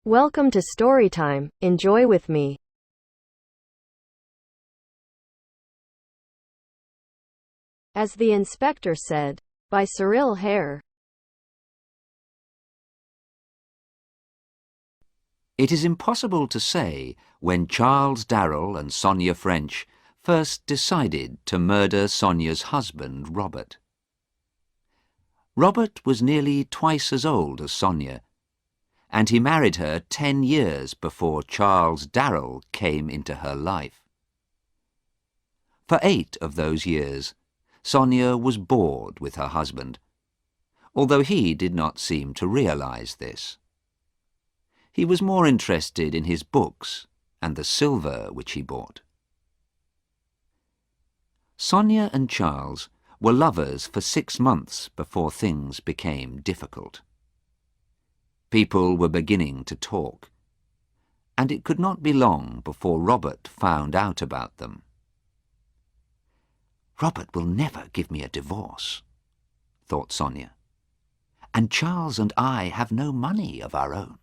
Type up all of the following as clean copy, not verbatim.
Welcome to Storytime. Enjoy with me. As the Inspector Said, by Syril Hare. It is impossible to say when Charles Darrell and Sonia French first decided to murder Sonia's husband, Robert. Robert was nearly twice as old as Sonia, and he married her 10 years before Charles Darrell came into her life. For 8 of those years, Sonia was bored with her husband, although he did not seem to realize this. He was more interested in his books and the silver which he bought. Sonia and Charles were lovers for 6 months before things became difficult. People were beginning to talk, and it could not be long before Robert found out about them. "Robert will never give me a divorce," thought Sonia, "and Charles and I have no money of our own."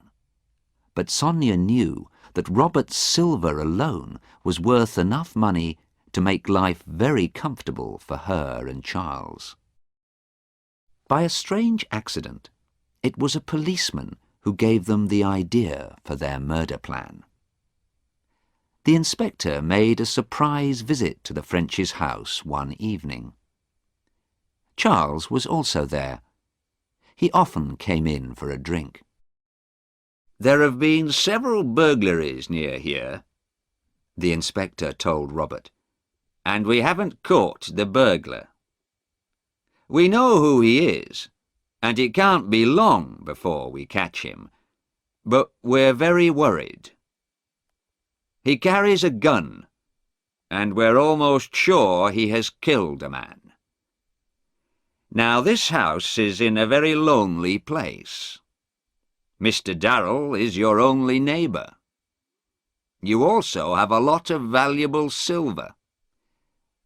But Sonia knew that Robert's silver alone was worth enough money to make life very comfortable for her and Charles. By a strange accident, it was a policeman who gave them the idea for their murder plan. The inspector made a surprise visit to the French's house one evening. Charles was also there. He often came in for a drink. "There have been several burglaries near here," the inspector told Robert, "and we haven't caught the burglar. We know who he is, and it can't be long before we catch him, but we're very worried. He carries a gun, and we're almost sure he has killed a man. Now, this house is in a very lonely place. Mr. Darrell is your only neighbour. You also have a lot of valuable silver."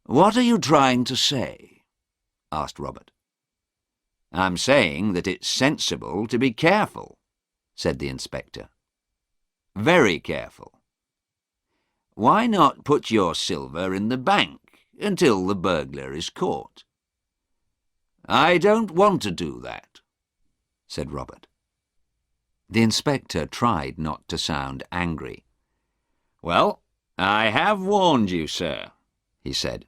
"What are you trying to say?" asked Robert. "I'm saying that it's sensible to be careful," said the inspector. "Very careful. Why not put your silver in the bank until the burglar is caught?" "I don't want to do that," said Robert. The inspector tried not to sound angry. "Well, I have warned you, sir," he said.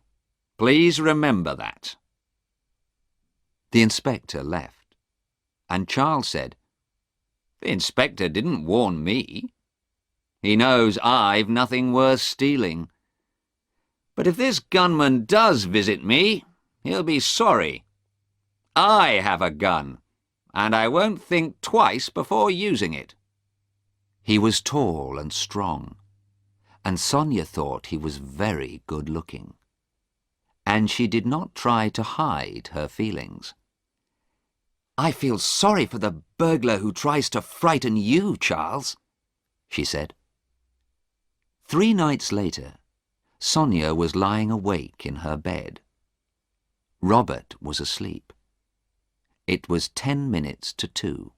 "Please remember that." The inspector left, and Charles said, "The inspector didn't warn me. He knows I've nothing worth stealing. But if this gunman does visit me, he'll be sorry. I have a gun, and I won't think twice before using it." He was tall and strong, and Sonia thought he was very good-looking, and she did not try to hide her feelings. "I feel sorry for the burglar who tries to frighten you, Charles," she said. 3 nights later, Sonia was lying awake in her bed. Robert was asleep. It was 10 minutes to 2.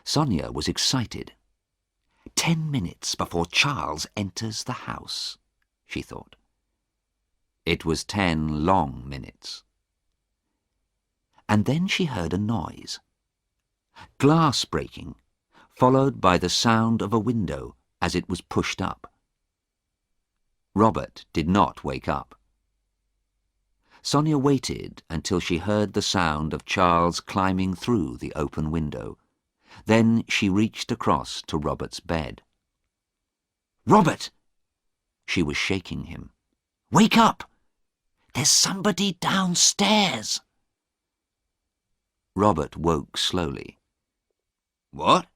Sonia was excited. 10 minutes before Charles enters the house, she thought. It was 10 long minutes. And then she heard a noise. Glass breaking, followed by the sound of a window as it was pushed up. Robert did not wake up. Sonia waited until she heard the sound of Charles climbing through the open window. Then she reached across to Robert's bed. "Robert!" She was shaking him. "Wake up! There's somebody downstairs!" Robert woke slowly. "What?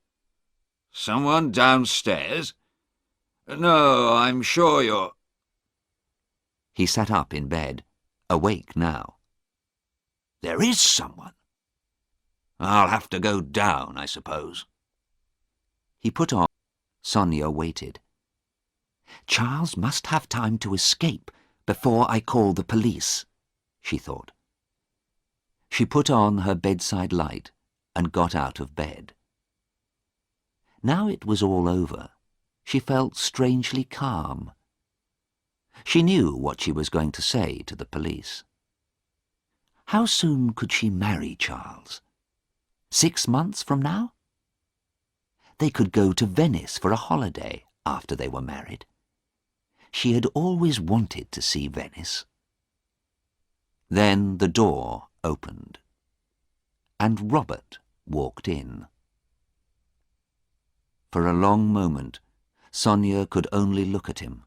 Someone downstairs? No, I'm sure you're—" He sat up in bed, awake now. "There is someone. I'll have to go down, I suppose." He put on. Sonia waited. "Charles must have time to escape before I call the police," she thought. She put on her bedside light and got out of bed. Now it was all over, she felt strangely calm. She knew what she was going to say to the police. How soon could she marry Charles? 6 months from now? They could go to Venice for a holiday after they were married. She had always wanted to see Venice. Then the door opened, and Robert walked in. For a long moment, Sonia could only look at him,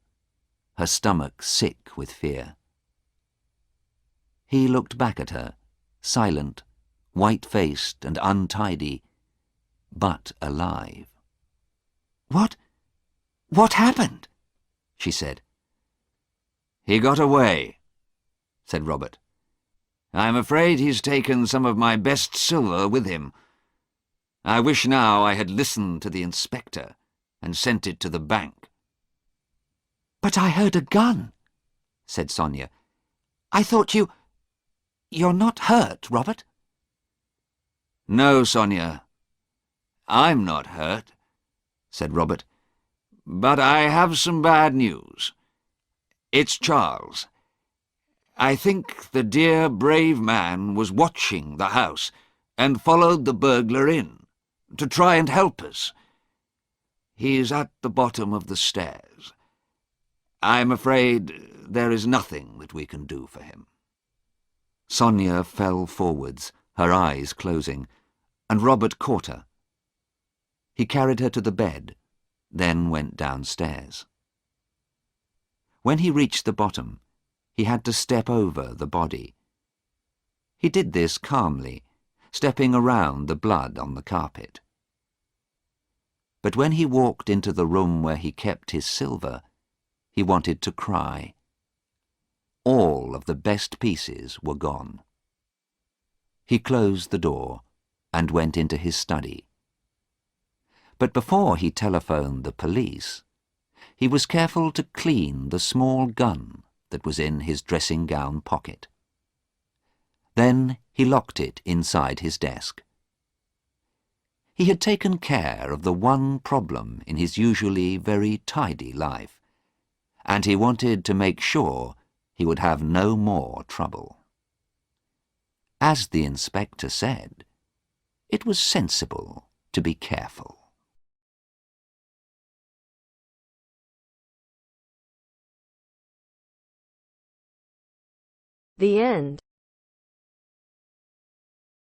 her stomach sick with fear. He looked back at her, silent, white-faced and untidy, but alive. What happened?" she said. "He got away," said Robert. "I'm afraid he's taken some of my best silver with him. I wish now I had listened to the inspector and sent it to the bank." "But I heard a gun," said Sonia. "I thought You're not hurt, Robert?" "No, Sonia, I'm not hurt," said Robert. "But I have some bad news. It's Charles. I think the dear, brave man was watching the house and followed the burglar in, to try and help us. He's at the bottom of the stairs. I'm afraid there is nothing that we can do for him." Sonia fell forwards, her eyes closing, and Robert caught her. He carried her to the bed, then went downstairs. When he reached the bottom, he had to step over the body. He did this calmly, stepping around the blood on the carpet. But when he walked into the room where he kept his silver, he wanted to cry. All of the best pieces were gone. He closed the door and went into his study. But before he telephoned the police, he was careful to clean the small gun that was in his dressing-gown pocket. Then he locked it inside his desk. He had taken care of the one problem in his usually very tidy life, and he wanted to make sure he would have no more trouble. As the inspector said, it was sensible to be careful. The end.